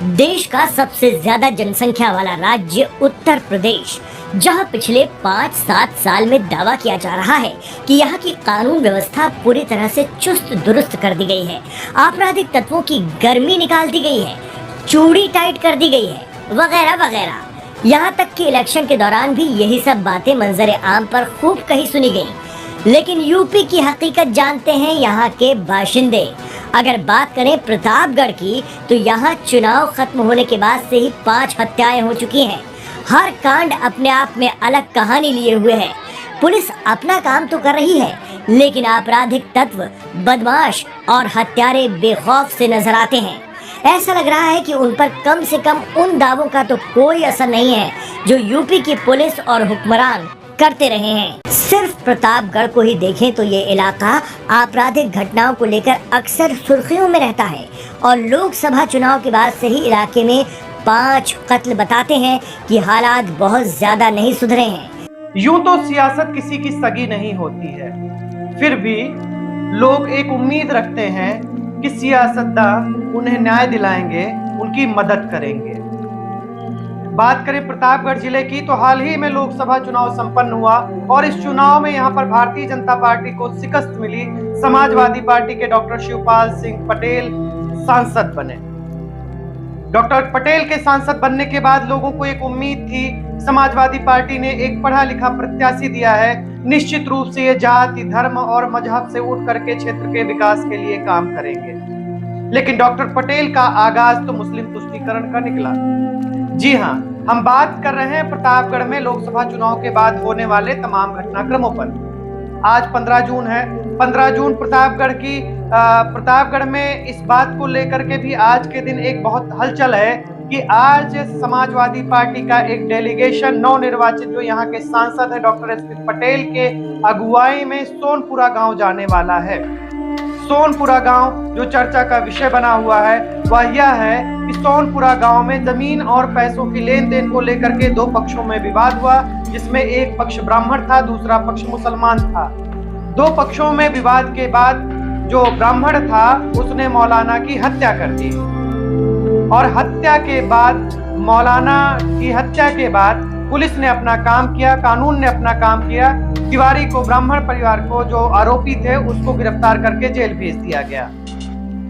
देश का सबसे ज्यादा जनसंख्या वाला राज्य उत्तर प्रदेश, जहां पिछले 5-7 साल में दावा किया जा रहा है कि यहाँ की कानून व्यवस्था पूरी तरह से चुस्त दुरुस्त कर दी गई है, आपराधिक तत्वों की गर्मी निकाल दी गई है, चूड़ी टाइट कर दी गई है, वगैरह वगैरह। यहाँ तक कि इलेक्शन के दौरान भी यही सब बातें मंजर आम पर खूब कही सुनी गई। लेकिन यूपी की हकीकत जानते हैं यहाँ के बाशिंदे। अगर बात करें प्रतापगढ़ की, तो यहाँ चुनाव खत्म होने के बाद से ही 5 हत्याएं हो चुकी हैं। हर कांड अपने आप में अलग कहानी लिए हुए है। पुलिस अपना काम तो कर रही है, लेकिन आपराधिक तत्व, बदमाश और हत्यारे बेखौफ से नजर आते हैं। ऐसा लग रहा है कि उन पर कम से कम उन दावों का तो कोई असर नहीं है जो यूपी की पुलिस और हुक्मरान करते रहे हैं। सिर्फ प्रतापगढ़ को ही देखें तो ये इलाका आपराधिक घटनाओं को लेकर अक्सर सुर्खियों में रहता है और लोकसभा चुनाव के बाद से ही इलाके में 5 कत्ल बताते हैं कि हालात बहुत ज्यादा नहीं सुधरे हैं। यूं तो सियासत किसी की सगी नहीं होती है, फिर भी लोग एक उम्मीद रखते हैं कि सियासतदान उन्हें न्याय दिलाएंगे, उनकी मदद करेंगे। बात करें प्रतापगढ़ जिले की, तो हाल ही में लोकसभा चुनाव संपन्न हुआ और इस चुनाव में यहां पर भारतीय जनता पार्टी को शिकस्त मिली। समाजवादी पार्टी के डॉक्टर शिवपाल सिंह पटेल सांसद बने। डॉक्टर पटेल के सांसद बनने के बाद लोगों को एक उम्मीद थी। समाजवादी पार्टी ने एक पढ़ा लिखा प्रत्याशी दिया है, निश्चित रूप से ये जाति, धर्म और मजहब से उठ करके क्षेत्र के विकास के लिए काम करेंगे। लेकिन डॉक्टर पटेल का आगाज तो मुस्लिम तुष्टीकरण का निकला। जी हाँ, हम बात कर रहे हैं प्रतापगढ़ में लोकसभा चुनाव के बाद होने वाले तमाम घटनाक्रमों पर। आज 15 जून है। 15 जून प्रतापगढ़ में इस बात को लेकर के भी आज के दिन एक बहुत हलचल है कि आज समाजवादी पार्टी का एक डेलीगेशन नवनिर्वाचित जो यहाँ के सांसद है डॉक्टर एस.पी. पटेल के अगुवाई में सोनपुरा गांव जाने वाला है। सोनपुरा गांव जो चर्चा का विषय बना हुआ है वह यह है कि सोनपुरा गांव में जमीन और पैसों की लेन देन को लेकर के 2 पक्षों में विवाद हुआ, जिसमें एक पक्ष ब्राह्मण था, दूसरा पक्ष मुसलमान था। 2 पक्षों में विवाद के बाद जो ब्राह्मण था उसने मौलाना की हत्या कर दी और मौलाना की हत्या के बाद पुलिस ने अपना काम किया, कानून ने अपना काम किया। तिवारी को, ब्राह्मण परिवार को, जो आरोपी थे, उसको गिरफ्तार करके जेल भेज दिया गया।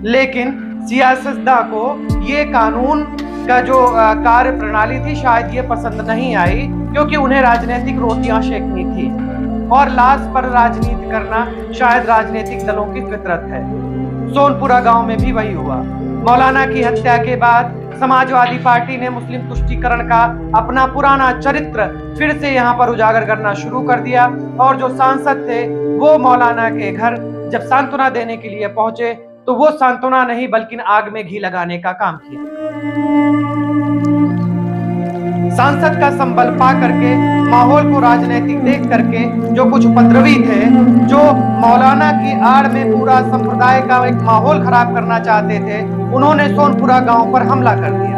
लेकिन सियासतदां को ये कानून का जो कार्य प्रणाली थी शायद ये पसंद नहीं आई, क्योंकि उन्हें राजनीतिक रोटियां सेकनी थी और लाश पर राजनीति करना शायद राजनीतिक दलों की फितरत है। सोनपुरा गांव में भी वही हुआ। मौलाना की हत्या के बाद समाजवादी पार्टी ने मुस्लिम तुष्टीकरण का अपना पुराना चरित्र फिर से यहाँ पर उजागर करना शुरू कर दिया और जो सांसद थे वो मौलाना के घर जब सांत्वना देने के लिए पहुंचे तो वो सांत्वना नहीं बल्कि आग में घी लगाने का काम किया। सांसद का संबल पा करके, माहौल को राजनीतिक देख करके जो कुछ उपद्रवी थे, जो मौलाना की आड़ में पूरा संप्रदाय का एक माहौल खराब करना चाहते थे, उन्होंने सोनपुरा गांव पर हमला कर दिया।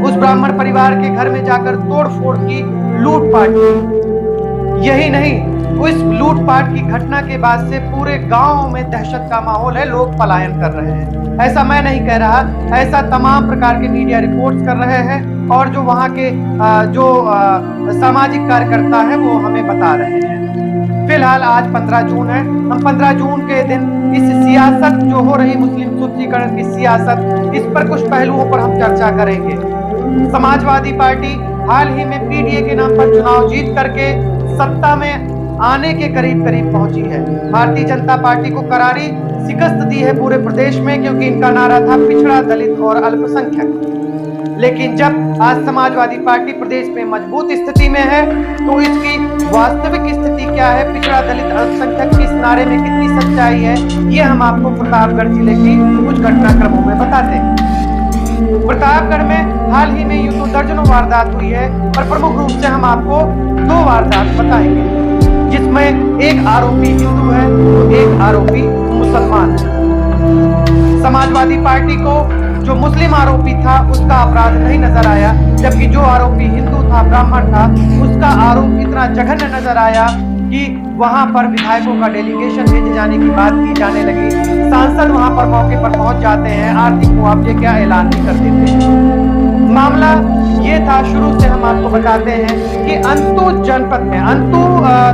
उस ब्राह्मण परिवार के घर में जाकर तोड़फोड़ की, लूटपाट की। यही नहीं, उस लूटपाट की घटना के बाद से पूरे गांव में दहशत का माहौल है, लोग पलायन कर रहे हैं। ऐसा मैं नहीं कह रहा, ऐसा तमाम प्रकार के मीडिया रिपोर्ट्स कर रहे हैं और जो वहाँ के सामाजिक कार्यकर्ता है वो हमें बता रहे हैं। फिलहाल आज 15 जून है। हम 15 जून के दिन इस सियासत जो हो रही मुस्लिम तुष्टीकरण की सियासत, इस पर कुछ पहलुओं पर हम चर्चा करेंगे। समाजवादी पार्टी हाल ही में पीडीए के नाम पर चुनाव जीत करके सत्ता में आने के करीब पहुंची है। भारतीय जनता पार्टी को करारी शिकस्त दी है पूरे प्रदेश में, क्योंकि इनका नारा था पिछड़ा, दलित और अल्पसंख्यक। लेकिन जब आज समाजवादी पार्टी प्रदेश में मजबूत स्थिति में है तो इसकी वास्तविक स्थिति क्या है, पिछड़ा, दलित, अल्पसंख्यक के इस नारे में कितनी सच्चाई है, ये हम आपको प्रतापगढ़ जिले की कुछ घटनाक्रमों में बताते हैं। प्रतापगढ़ में हाल ही में यूं तो दर्जनों वारदात हुई है, पर प्रमुख रूप से हम आपको 2 वारदात बताएंगे, जिसमें एक आरोपी हिंदू है तो एक आरोपी मुसलमान है। समाजवादी पार्टी को जो मुस्लिम आरोपी था उसका अपराध नहीं नजर आया, जबकि जो आरोपी हिंदू था, ब्राह्मण था, उसका आरोप इतना जघन्य नजर आया कि वहां पर विधायकों का डेलीगेशन भेजे जाने की बात की जाने लगी। सांसद वहां पर मौके पर पहुंच जाते हैं, आर्थिक मुआवजे का ऐलान भी कर देते हैं। मामला ये था, शुरू से हम आपको बताते हैं कि अंतु जनपद में, अंतु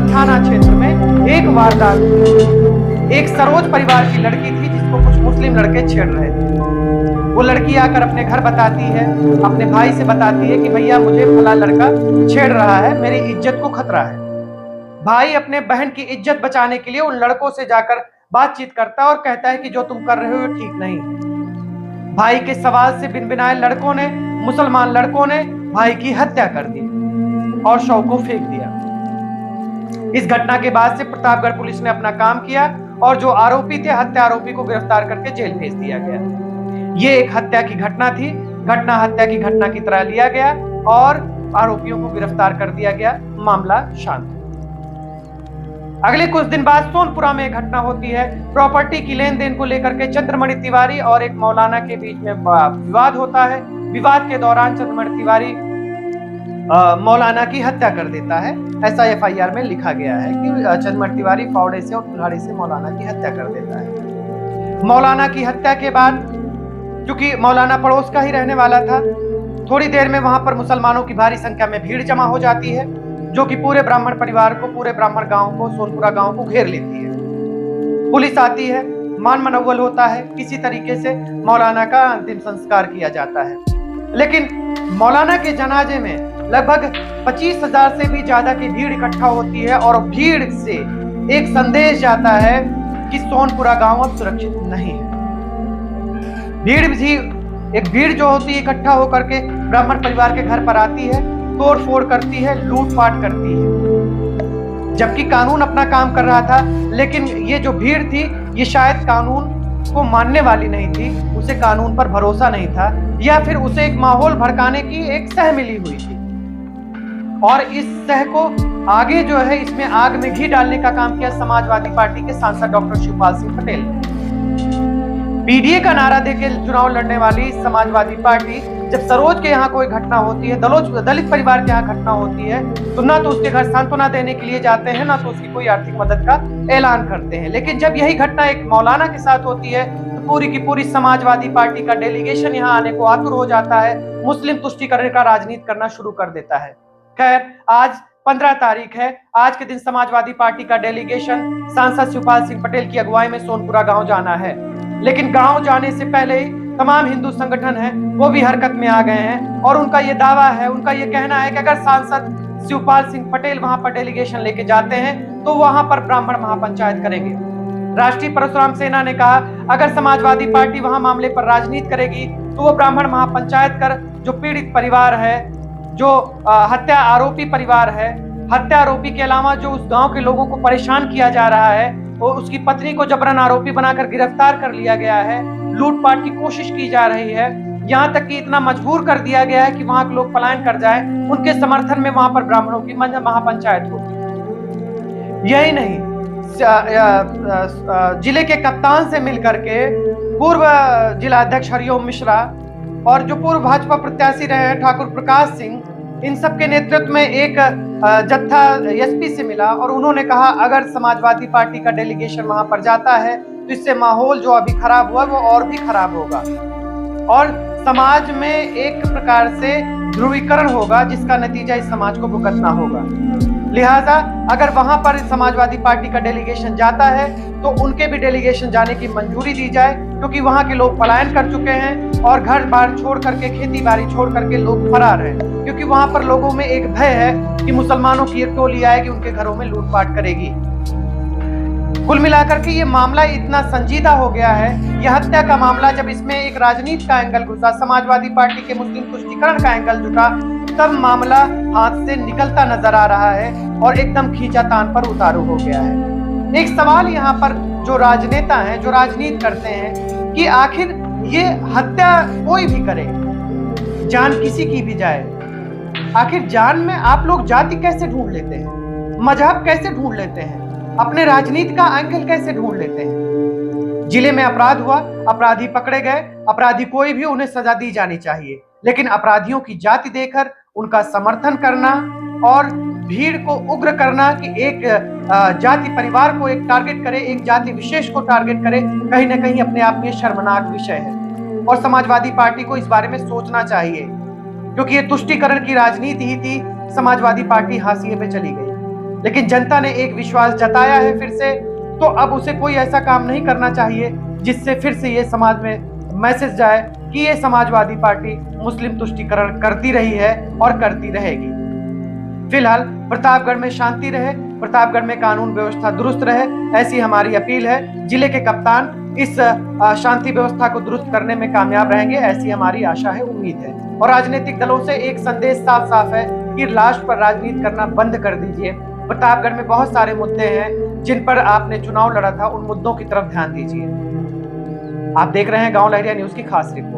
थाना क्षेत्र में एक वारदात हुई। एक सरोज परिवार की लड़की थी जिसको कुछ मुस्लिम लड़के छेड़ रहे थे। वो लड़की आकर अपने घर बताती है, अपने भाई से बताती है कि भैया मुझे फला लड़का छेड़ रहा है, मेरी इज्जत को खतरा है। भाई अपने बहन की इज्जत बचाने के लिए उन लड़कों से जाकर बातचीत करता है और कहता है कि जो तुम कर रहे हो ठीक नहीं। भाई के सवाल से बिनबिनाए लड़कों ने, मुसलमान लड़कों ने भाई की हत्या कर दी और शव को फेंक दिया। इस घटना के बाद से प्रतापगढ़ पुलिस ने अपना काम किया और जो आरोपी थे, हत्या आरोपी को गिरफ्तार करके जेल भेज दिया गया। ये एक हत्या की घटना थी, घटना हत्या की घटना की तरह लिया गया और आरोपियों को गिरफ्तार कर दिया गया। मामला शांत। अगले कुछ दिन बाद सोनपुरा में एक घटना होती है। प्रॉपर्टी की लेन देन को लेकर के चंद्रमणि तिवारी और एक मौलाना के बीच में विवाद होता है। विवाद के दौरान चंद्रमणि तिवारी मौलाना की हत्या कर देता है। ऐसा एफआईआर में लिखा गया है कि चंद्रमणि तिवारी फावड़े से और कुल्हाड़ी से मौलाना की हत्या कर देता है। मौलाना की हत्या के बाद, क्योंकि मौलाना पड़ोस का ही रहने वाला था, थोड़ी देर में वहां पर मुसलमानों की भारी संख्या में भीड़ जमा हो जाती है, जो कि पूरे ब्राह्मण परिवार को, पूरे ब्राह्मण गांव को, सोनपुरा गांव को घेर लेती है। पुलिस आती है, मान मनौवल होता है, किसी तरीके से मौलाना का अंतिम संस्कार किया जाता है। लेकिन मौलाना के जनाजे में लगभग 25,000 से भी ज्यादा की भीड़ इकट्ठा होती है और भीड़ से एक संदेश जाता है कि सोनपुरा गांव अब सुरक्षित नहीं है। भीड़ जो होती है इकट्ठा होकर के ब्राह्मण परिवार के घर पर आती है, तोड़ फोड़ करती है, लूटपाट करती है। जबकि कानून अपना काम कर रहा था, लेकिन ये जो भीड़ थी ये शायद कानून को मानने वाली नहीं थी, उसे कानून पर भरोसा नहीं था, या फिर उसे एक माहौल भड़काने की एक सह मिली हुई थी। और इस सह को आगे जो है, इसमें आग में घी डालने का काम किया समाजवादी पार्टी के सांसद डॉक्टर शिवपाल सिंह पटेल ने। पीडीए का नारा देकर चुनाव लड़ने वाली समाजवादी पार्टी जब सरोज के यहाँ कोई घटना होती है, दलित परिवार के यहाँ घटना होती है, तो ना तो उसके घर सांत्वना देने के लिए जाते हैं, ना तो उसकी कोई आर्थिक मदद का ऐलान करते हैं। लेकिन जब यही घटना एक मौलाना के साथ होती है तो पूरी की पूरी समाजवादी पार्टी का डेलीगेशन यहाँ आने को आतुर हो जाता है, मुस्लिम तुष्टीकरण का राजनीति करना शुरू कर देता है। खैर, आज 15 तारीख है। आज के दिन समाजवादी पार्टी का डेलीगेशन सांसद शिवपाल सिंह पटेल की अगुवाई में सोनपुरा गांव जाना है। लेकिन गांव जाने से पहले ही तमाम हिंदू संगठन हैं, वो भी हरकत में आ गए हैं और उनका ये दावा है, उनका ये कहना है कि अगर सांसद शिवपाल सिंह पटेल वहां पर डेलीगेशन लेके जाते हैं तो वहां पर ब्राह्मण महापंचायत करेंगे। राष्ट्रीय परशुराम सेना ने कहा अगर समाजवादी पार्टी वहां मामले पर राजनीति करेगी तो वो ब्राह्मण महापंचायत कर जो पीड़ित परिवार है, जो हत्या आरोपी परिवार है, हत्या आरोपी के अलावा जो उस गांव के लोगों को परेशान किया जा रहा है, वो उसकी पत्नी को जबरन आरोपी बनाकर गिरफ्तार कर लिया गया है, लूटपाट की कोशिश की जा रही है, यहाँ तक कि इतना मजबूर कर दिया गया है कि वहां के लोग पलायन कर जाएं, उनके समर्थन में वहां पर ब्राह्मणों की महापंचायत होगी। यही नहीं, जिले के कप्तान से मिलकर के पूर्व जिला अध्यक्ष हरिओम मिश्रा और जो पूर्व भाजपा प्रत्याशी रहे हैं ठाकुर प्रकाश सिंह, इन सब के नेतृत्व में एक जत्था एसपी से मिला और उन्होंने कहा अगर समाजवादी पार्टी का डेलीगेशन वहां पर जाता है तो इससे माहौल जो अभी खराब हुआ वो और भी खराब होगा और समाज में एक प्रकार से ध्रुवीकरण होगा जिसका नतीजा इस समाज को भुगतना होगा। लिहाजा अगर वहां पर समाजवादी पार्टी का डेलीगेशन जाता है तो उनके भी डेलीगेशन जाने की मंजूरी दी जाए, क्योंकि वहां के लोग पलायन कर चुके हैं और घर बार छोड़ करके, खेती बाड़ी छोड़ करके लोग फरार हैं, क्योंकि वहां पर लोगों में एक भय है कि मुसलमानों की एक टोली आएगी, उनके घरों में लूटपाट करेगी। कुल मिलाकर के ये मामला इतना संजीदा हो गया है, यह हत्या का मामला जब इसमें एक राजनीति का एंगल घुसा, समाजवादी पार्टी के मुस्लिम तुष्टीकरण का एंगल जुटा, तब मामला हाथ से निकलता नजर आ रहा है और एकदम खींचातान पर उतारू हो गया है। एक सवाल यहाँ पर जो राजनेता हैं, जो राजनीति करते हैं कि आखिर ये हत्या कोई भी करे, जान किसी की भी जाए, आखिर जान में आप लोग जाति कैसे ढूंढ लेते हैं, मजहब कैसे ढूंढ लेते हैं, अपने राजनीति का एंगल कैसे ढूंढ लेते हैं। जिले में अपराध हुआ, अपराधी पकड़े गए, अपराधी कोई भी, उन्हें सजा दी जानी चाहिए, लेकिन अपराधियों की जाति देकर उनका समर्थन करना और भीड़ को उग्र करना कि एक जाति परिवार को एक टारगेट करे, एक जाति विशेष को टारगेट करे, कहीं ना कहीं अपने आप में शर्मनाक विषय है और समाजवादी पार्टी को इस बारे में सोचना चाहिए क्योंकि ये तुष्टीकरण की राजनीति ही थी, समाजवादी पार्टी हाशिए पे चली गई। लेकिन जनता ने एक विश्वास जताया है फिर से, तो अब उसे कोई ऐसा काम नहीं करना चाहिए जिससे फिर से ये समाज में मैसेज जाए कि ये समाजवादी पार्टी मुस्लिम तुष्टीकरण करती रही है और करती रहेगी। फिलहाल प्रतापगढ़ में शांति रहे, प्रतापगढ़ में कानून व्यवस्था दुरुस्त रहे, ऐसी हमारी अपील है। जिले के कप्तान इस शांति व्यवस्था को दुरुस्त करने में कामयाब रहेंगे, ऐसी हमारी आशा है, उम्मीद है। और राजनीतिक दलों से एक संदेश साफ साफ है कि लाश पर राजनीति करना बंद कर दीजिए। प्रतापगढ़ में बहुत सारे मुद्दे हैं जिन पर आपने चुनाव लड़ा था, उन मुद्दों की तरफ ध्यान दीजिए। आप देख रहे हैं गांव लहरिया न्यूज की खास रिपोर्ट।